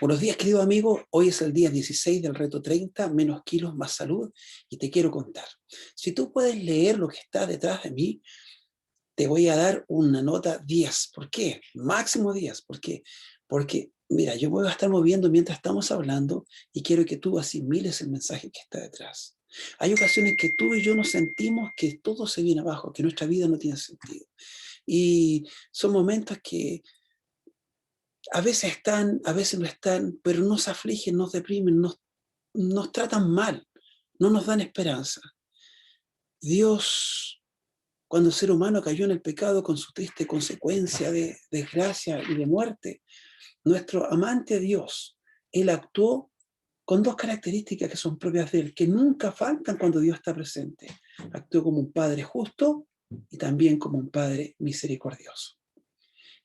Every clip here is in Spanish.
Buenos días, querido amigo. Hoy es el día 16 del reto 30, menos kilos, más salud, y te quiero contar. Si tú puedes leer lo que está detrás de mí, te voy a dar una nota 10. ¿Por qué? Máximo 10. ¿Por qué? Porque, mira, yo voy a estar moviendo mientras estamos hablando y quiero que tú asimiles el mensaje que está detrás. Hay ocasiones que tú y yo nos sentimos que todo se viene abajo, que nuestra vida no tiene sentido. Y son momentos que a veces están, a veces no están, pero nos afligen, nos deprimen, nos tratan mal, no nos dan esperanza. Dios, cuando el ser humano cayó en el pecado con su triste consecuencia de desgracia y de muerte, nuestro amante Dios, Él actuó con dos características que son propias de Él, que nunca faltan cuando Dios está presente. Actuó como un Padre justo y también como un Padre misericordioso.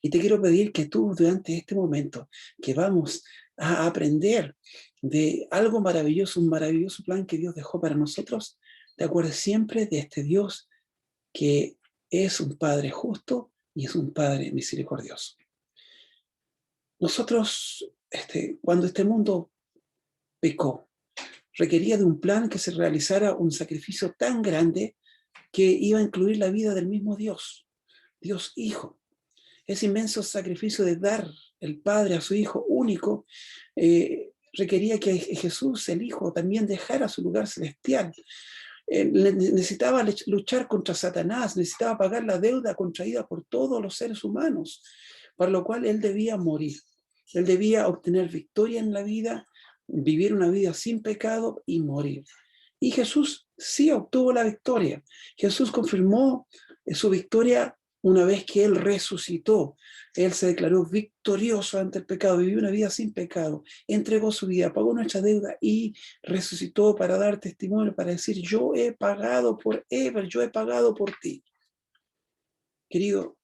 Y te quiero pedir que tú durante este momento que vamos a aprender de algo maravilloso, un maravilloso plan que Dios dejó para nosotros, te acuerdes siempre de este Dios que es un Padre justo y es un Padre misericordioso. Nosotros, cuando este mundo pecó, requería de un plan que se realizara un sacrificio tan grande que iba a incluir la vida del mismo Dios, Dios Hijo. Ese inmenso sacrificio de dar el Padre a su Hijo único requería que Jesús, el Hijo, también dejara su lugar celestial. Necesitaba luchar contra Satanás, necesitaba pagar la deuda contraída por todos los seres humanos, para lo cual Él debía morir. Él debía obtener victoria en la vida, vivir una vida sin pecado y morir. Y Jesús sí obtuvo la victoria. Jesús confirmó su victoria una vez que Él resucitó. Él se declaró victorioso ante el pecado, vivió una vida sin pecado, entregó su vida, pagó nuestra deuda y resucitó para dar testimonio, para decir, yo he pagado por Ever, yo he pagado por ti. Querido,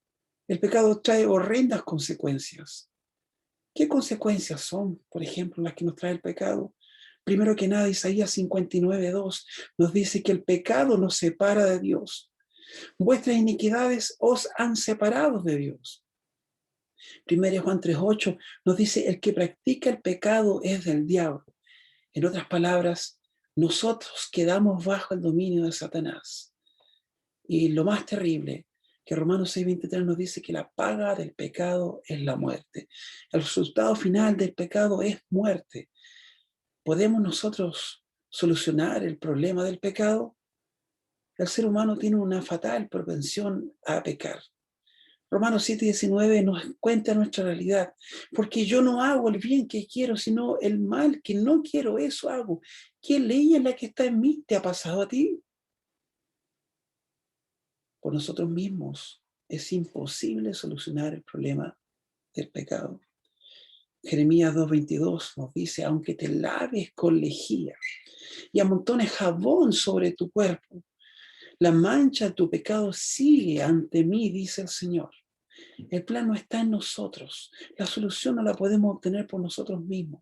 el pecado trae horrendas consecuencias. ¿Qué consecuencias son, por ejemplo, las que nos trae el pecado? Primero que nada, Isaías 59:2 nos dice que el pecado nos separa de Dios. Vuestras iniquidades os han separado de Dios. 1 Juan 3:8 nos dice, el que practica el pecado es del diablo. En otras palabras, nosotros quedamos bajo el dominio de Satanás. Y lo más terrible, que Romanos 6:23 nos dice que la paga del pecado es la muerte. El resultado final del pecado es muerte. ¿Podemos nosotros solucionar el problema del pecado? El ser humano tiene una fatal propensión a pecar. Romanos 7:19 nos cuenta nuestra realidad. Porque yo no hago el bien que quiero, sino el mal que no quiero, eso hago. ¿Qué ley es la que está en mí? ¿Te ha pasado a ti? Por nosotros mismos es imposible solucionar el problema del pecado. Jeremías 2:22 nos dice, aunque te laves con lejía y amontones jabón sobre tu cuerpo, la mancha de tu pecado sigue ante mí, dice el Señor. El plan no está en nosotros. La solución no la podemos obtener por nosotros mismos.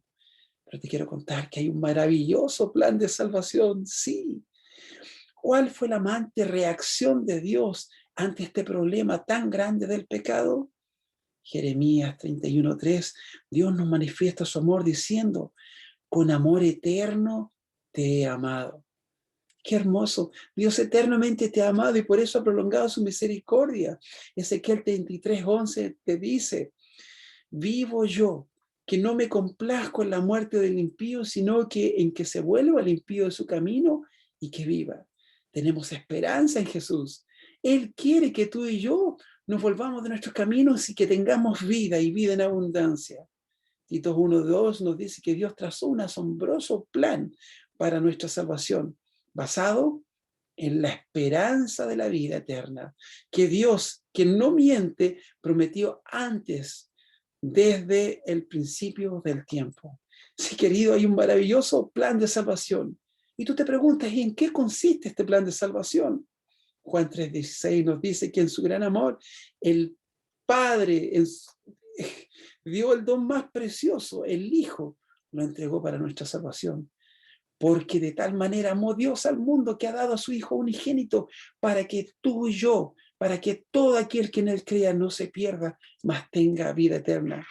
Pero te quiero contar que hay un maravilloso plan de salvación, sí. ¿Cuál fue la amante reacción de Dios ante este problema tan grande del pecado? Jeremías 31:3, Dios nos manifiesta su amor diciendo, con amor eterno te he amado. Qué hermoso. Dios eternamente te ha amado y por eso ha prolongado su misericordia. Ezequiel 33:11 te dice, vivo yo, que no me complazco en la muerte del impío, sino que en que se vuelva el impío de su camino y que viva. Tenemos esperanza en Jesús. Él quiere que tú y yo nos volvamos de nuestros caminos y que tengamos vida y vida en abundancia. Tito 1:2 nos dice que Dios trazó un asombroso plan para nuestra salvación, basado en la esperanza de la vida eterna, que Dios, que no miente, prometió antes, desde el principio del tiempo. Sí, querido, hay un maravilloso plan de salvación. Y tú te preguntas, ¿y en qué consiste este plan de salvación? Juan 3:16 nos dice que en su gran amor, el Padre dio el don más precioso, el Hijo, lo entregó para nuestra salvación. Porque de tal manera amó Dios al mundo que ha dado a su Hijo unigénito para que tú y yo, para que todo aquel que en él crea no se pierda, mas tenga vida eterna.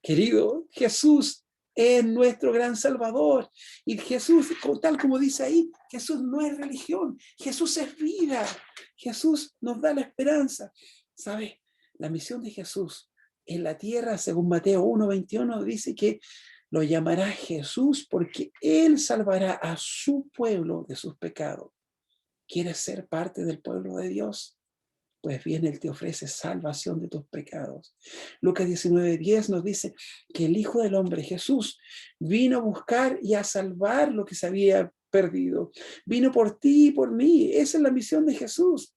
Querido, Jesús es nuestro gran Salvador. Y Jesús, tal como dice ahí, Jesús no es religión, Jesús es vida. Jesús nos da la esperanza. ¿Sabes? La misión de Jesús en la tierra, según Mateo 1:21, dice que lo llamará Jesús porque Él salvará a su pueblo de sus pecados. ¿Quieres ser parte del pueblo de Dios? Pues bien, Él te ofrece salvación de tus pecados. Lucas 19:10 nos dice que el Hijo del Hombre, Jesús, vino a buscar y a salvar lo que se había perdido. Vino por ti y por mí. Esa es la misión de Jesús.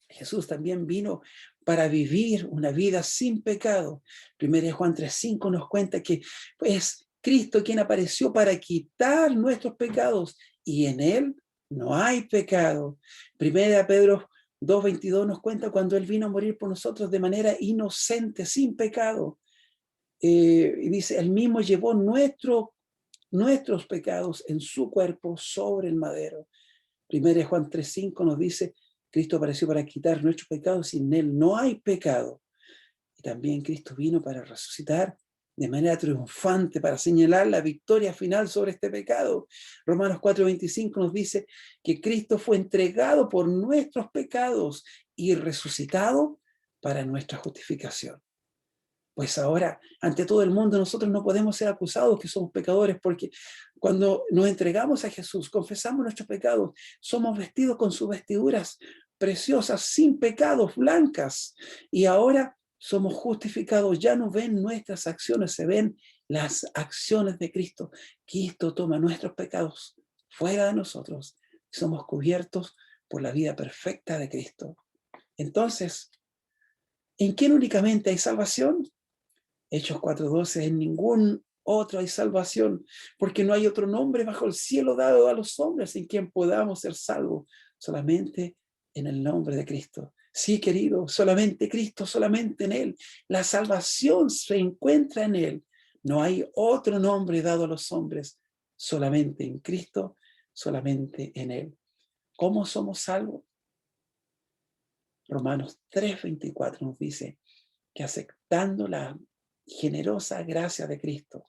Jesús también vino para vivir una vida sin pecado. 1 Juan 3:5 nos cuenta que es Cristo quien apareció para quitar nuestros pecados y en Él no hay pecado. 1 Pedro 2:22 nos cuenta cuando Él vino a morir por nosotros de manera inocente, sin pecado. Y dice, Él mismo llevó nuestros pecados en su cuerpo sobre el madero. 1 Juan 3:5 nos dice, Cristo apareció para quitar nuestros pecados y en Él no hay pecado. Y también Cristo vino para resucitar de manera triunfante, para señalar la victoria final sobre este pecado. Romanos 4:25 nos dice que Cristo fue entregado por nuestros pecados y resucitado para nuestra justificación. Pues ahora, ante todo el mundo, nosotros no podemos ser acusados que somos pecadores, porque cuando nos entregamos a Jesús, confesamos nuestros pecados, somos vestidos con sus vestiduras preciosas, sin pecados, blancas, y ahora somos justificados. Ya no ven nuestras acciones, se ven las acciones de Cristo. Cristo toma nuestros pecados fuera de nosotros, y somos cubiertos por la vida perfecta de Cristo. Entonces, ¿en quién únicamente hay salvación? Hechos 4:12, en ningún otro hay salvación, porque no hay otro nombre bajo el cielo dado a los hombres en quien podamos ser salvos, solamente en el nombre de Cristo. Sí, querido, solamente Cristo, solamente en Él. La salvación se encuentra en Él. No hay otro nombre dado a los hombres, solamente en Cristo, solamente en Él. ¿Cómo somos salvos? Romanos 3:24 nos dice que aceptando la generosa gracia de Cristo,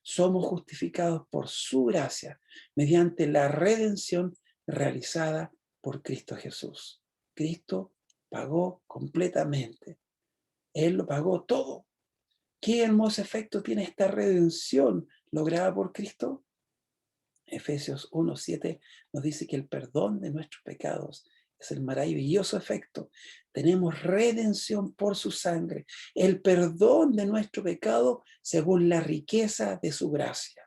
somos justificados por su gracia mediante la redención realizada por Cristo Jesús. Cristo pagó completamente. Él lo pagó todo. ¿Qué hermoso efecto tiene esta redención lograda por Cristo? Efesios 1:7 nos dice que el perdón de nuestros pecados es el maravilloso efecto. Tenemos redención por su sangre, el perdón de nuestro pecado según la riqueza de su gracia.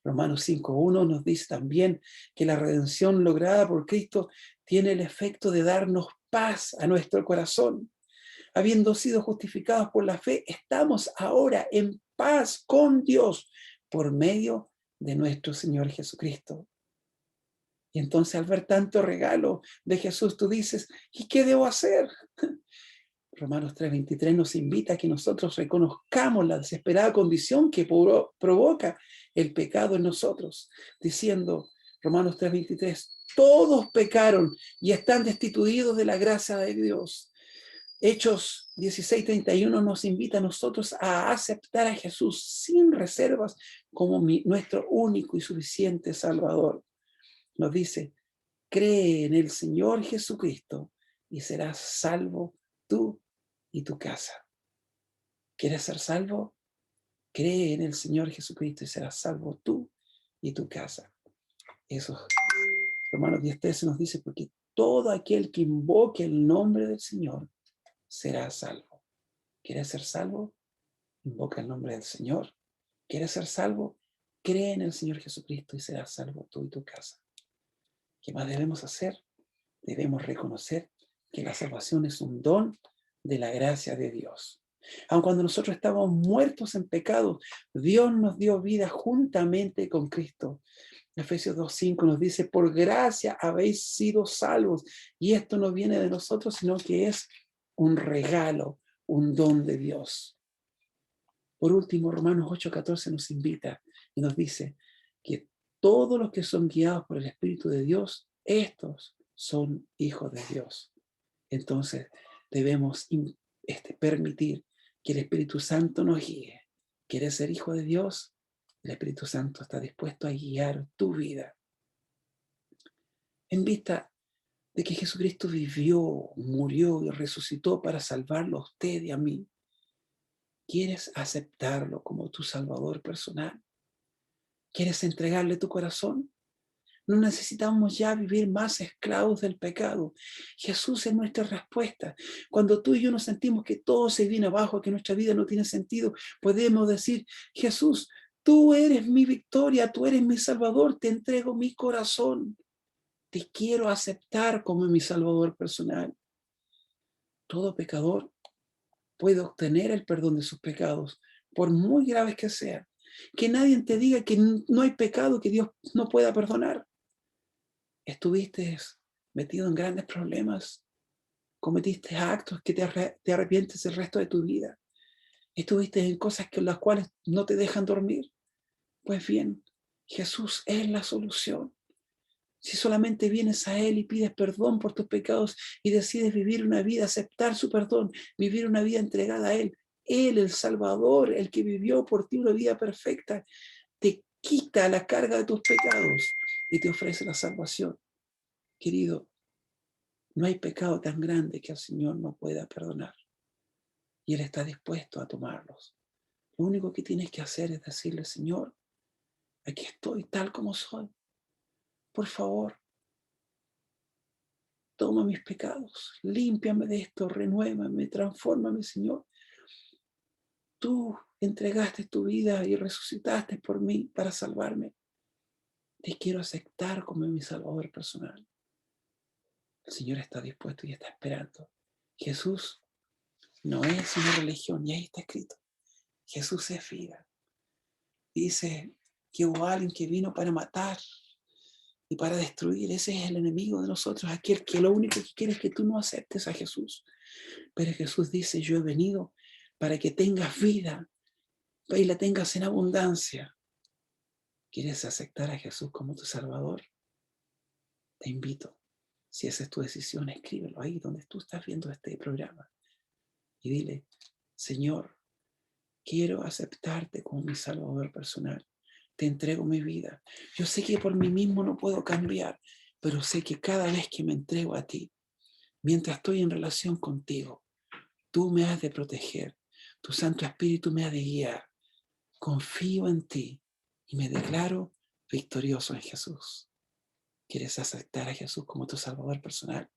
Romanos 5:1 nos dice también que la redención lograda por Cristo tiene el efecto de darnos paz a nuestro corazón. Habiendo sido justificados por la fe, estamos ahora en paz con Dios por medio de nuestro Señor Jesucristo. Y entonces al ver tanto regalo de Jesús, tú dices, ¿y qué debo hacer? Romanos 3:23 nos invita a que nosotros reconozcamos la desesperada condición que provoca el pecado en nosotros, diciendo, Romanos 3:23, todos pecaron y están destituidos de la gracia de Dios. Hechos 16:31 nos invita a nosotros a aceptar a Jesús sin reservas como nuestro único y suficiente Salvador. Nos dice, cree en el Señor Jesucristo y serás salvo tú y tu casa. ¿Quieres ser salvo? Cree en el Señor Jesucristo y serás salvo tú y tu casa. Eso, Romanos 10:13 nos dice, porque todo aquel que invoque el nombre del Señor será salvo. ¿Quieres ser salvo? Invoca el nombre del Señor. ¿Quieres ser salvo? Cree en el Señor Jesucristo y serás salvo tú y tu casa. ¿Qué más debemos hacer? Debemos reconocer que la salvación es un don de la gracia de Dios. Aun cuando nosotros estábamos muertos en pecado, Dios nos dio vida juntamente con Cristo. Efesios 2:5 nos dice, por gracia habéis sido salvos. Y esto no viene de nosotros, sino que es un regalo, un don de Dios. Por último, Romanos 8:14 nos invita y nos dice que todos los que son guiados por el Espíritu de Dios, estos son hijos de Dios. Entonces, debemos permitir que el Espíritu Santo nos guíe. ¿Quieres ser hijo de Dios? El Espíritu Santo está dispuesto a guiar tu vida. En vista de que Jesucristo vivió, murió y resucitó para salvarlo a usted y a mí, ¿quieres aceptarlo como tu Salvador personal? ¿Quieres entregarle tu corazón? No necesitamos ya vivir más esclavos del pecado. Jesús es nuestra respuesta. Cuando tú y yo nos sentimos que todo se viene abajo, que nuestra vida no tiene sentido, podemos decir: Jesús, tú eres mi victoria, tú eres mi Salvador, te entrego mi corazón. Te quiero aceptar como mi Salvador personal. Todo pecador puede obtener el perdón de sus pecados, por muy graves que sean. Que nadie te diga que no hay pecado que Dios no pueda perdonar. Estuviste metido en grandes problemas, cometiste actos que te arrepientes el resto de tu vida, estuviste en cosas con las cuales no te dejan dormir. Pues bien, Jesús es la solución. Si solamente vienes a Él y pides perdón por tus pecados y decides vivir una vida, aceptar su perdón, vivir una vida entregada a Él, el Salvador, el que vivió por ti una vida perfecta, te quita la carga de tus pecados y te ofrece la salvación. Querido, no hay pecado tan grande que el Señor no pueda perdonar. Y Él está dispuesto a tomarlos. Lo único que tienes que hacer es decirle: Señor, aquí estoy tal como soy. Por favor, toma mis pecados, límpiame de esto, renuévame, transfórmame, Señor. Tú entregaste tu vida y resucitaste por mí para salvarme. Te quiero aceptar como mi Salvador personal. El Señor está dispuesto y está esperando. Jesús no es una religión, y ahí está escrito. Jesús es vida. Dice que hubo alguien que vino para matar y para destruir. Ese es el enemigo de nosotros, aquel que lo único que quiere es que tú no aceptes a Jesús. Pero Jesús dice: yo he venido para que tengas vida y la tengas en abundancia. ¿Quieres aceptar a Jesús como tu Salvador? Te invito, si esa es tu decisión, escríbelo ahí donde tú estás viendo este programa y dile: Señor, quiero aceptarte como mi Salvador personal. Te entrego mi vida. Yo sé que por mí mismo no puedo cambiar, pero sé que cada vez que me entrego a ti, mientras estoy en relación contigo, tú me has de proteger. Tu Santo Espíritu me ha de guiar. Confío en ti y me declaro victorioso en Jesús. ¿Quieres aceptar a Jesús como tu Salvador personal?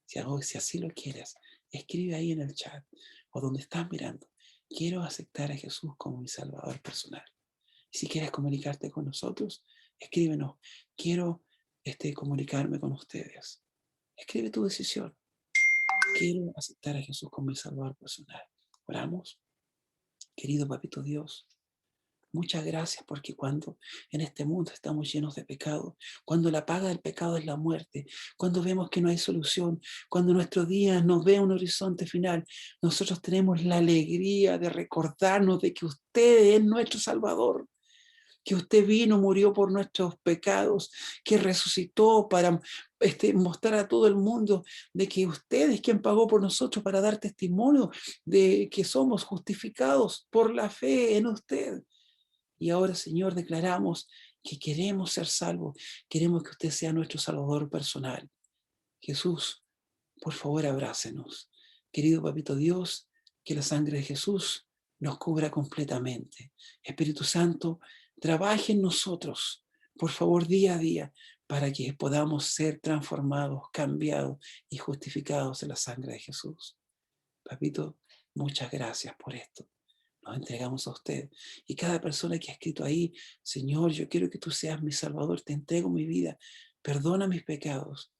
Si así lo quieres, escribe ahí en el chat o donde estás mirando: quiero aceptar a Jesús como mi Salvador personal. Y si quieres comunicarte con nosotros, escríbenos: quiero comunicarme con ustedes. Escribe tu decisión. Quiero aceptar a Jesús como mi Salvador personal. Oramos. Querido Papito Dios, muchas gracias, porque cuando en este mundo estamos llenos de pecado, cuando la paga del pecado es la muerte, cuando vemos que no hay solución, cuando nuestro día nos ve un horizonte final, nosotros tenemos la alegría de recordarnos de que usted es nuestro Salvador, que usted vino, murió por nuestros pecados, que resucitó para mostrar a todo el mundo de que usted es quien pagó por nosotros, para dar testimonio de que somos justificados por la fe en usted. Y ahora, Señor, declaramos que queremos ser salvos, queremos que usted sea nuestro Salvador personal. Jesús, por favor, abrácenos. Querido Papito Dios, que la sangre de Jesús nos cubra completamente. Espíritu Santo, trabaje en nosotros, por favor, día a día, para que podamos ser transformados, cambiados y justificados en la sangre de Jesús. Papito, muchas gracias por esto. Nos entregamos a usted. Y cada persona que ha escrito ahí: Señor, yo quiero que tú seas mi Salvador, te entrego mi vida, perdona mis pecados.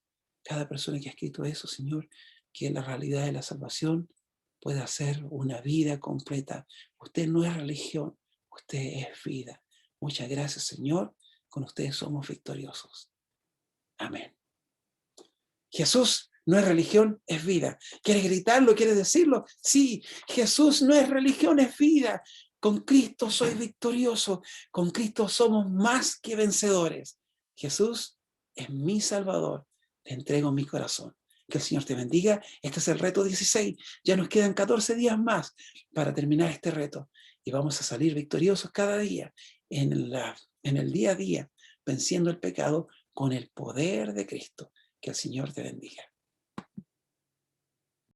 Cada persona que ha escrito eso, Señor, que la realidad de la salvación pueda ser una vida completa. Usted no es religión, usted es vida. Muchas gracias, Señor. Con ustedes somos victoriosos. Amén. Jesús no es religión, es vida. ¿Quieres gritarlo? ¿Quieres decirlo? Sí, Jesús no es religión, es vida. Con Cristo soy victorioso. Con Cristo somos más que vencedores. Jesús es mi Salvador. Te entrego mi corazón. Que el Señor te bendiga. Este es el reto 16. Ya nos quedan 14 días más para terminar este reto. y vamos a salir victoriosos cada día en el día a día, venciendo el pecado con el poder de Cristo. Que el Señor te bendiga.